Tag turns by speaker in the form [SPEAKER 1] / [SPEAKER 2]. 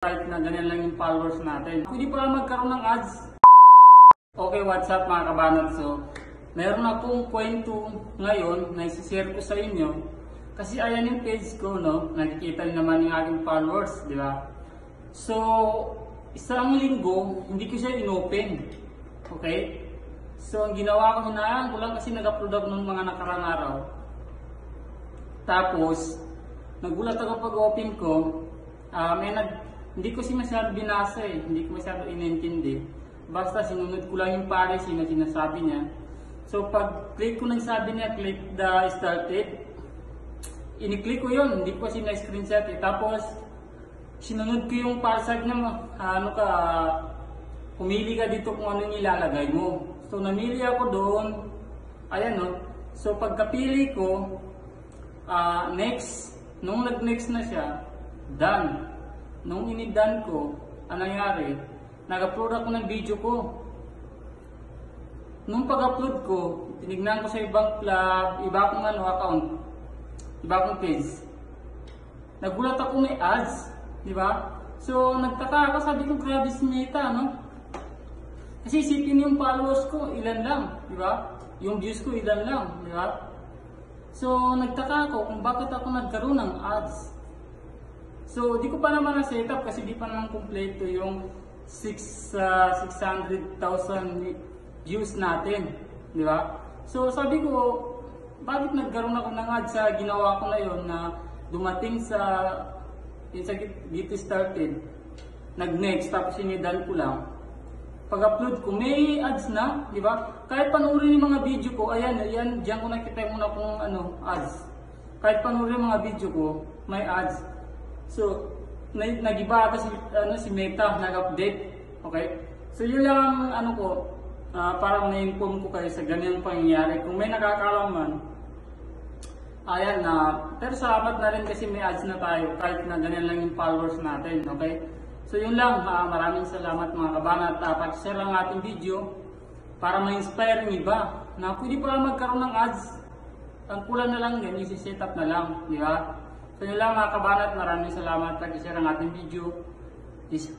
[SPEAKER 1] Kahit na ganyan lang yung followers natin. Pwede pala magkaroon ng ads. Okay, what's up mga kabanat? So, meron akong kwento ngayon na isi-share ko sa inyo. Kasi ayan yung page ko, no? Nakikita niyo naman yung aking followers, di ba? So, isang linggo, hindi ko siya inopen. Okay? So, ang ginawa ko, hinayaan ko lang kasi nag-upload ako ng mga nakarang araw. Tapos, nagulat ako pag-open ko, hindi ko masyado binasa eh, hindi ko masyado inintindi. Basta sinunod ko lang yung policy na sinasabi niya. So pag click ko ng sabi niya, click the started, ini-click ko yun, hindi ko kasi na-screenshot eh. Tapos sinunod ko yung policy niya, pumili ka dito kung ano yung ilalagay mo. So namili ako doon, ayan no. So pagkapili ko, next, nung nag-next na siya, done. Nung ini-done ko, ang nangyari, nag-upload ako ng video ko. Nung pag-upload ko, tinignan ko sa ibang club, iba akong account, iba akong page. Nagulat ako may ads, di ba? So, nagtaka ako, sabi ko, grabe si Meta, no? Kasi isipin yung followers ko, ilan lang, di ba? Yung views ko, ilan lang, di ba? So, nagtaka ako kung bakit ako nagkaroon ng ads. So, di ko pa naman na-set up kasi di pa naman kompleto yung 600,000 views natin. Di ba? So, sabi ko, bakit nagkaroon ako ng ads sa ginawa ko na yun na dumating sa dito started, nag-next, tapos inidan ko lang. Pag-upload ko, may ads na, di ba? Kahit panoorin yung mga video ko, ayan, diyan ko nakita muna kung ads. Kahit panoorin yung mga video ko, may ads. So, nag-iba ata si Meta, nag-update. Okay? So, yun lang ang parang na-inform ko kayo sa ganyan pangyayari. Kung may nakakalaman, ayan na. Pero salamat na rin kasi may ads na tayo, kahit na ganyan lang yung followers natin. Okay? So, yun lang. Maraming salamat mga kabanat. Pag-share lang ating video para ma-inspire yung iba na pwede pala magkaroon ng ads. Ang kulang na lang din, isi-set up na lang. Di ba? So yun lang mga kabanat, maraming salamat. Pag-share ang ating video. Peace.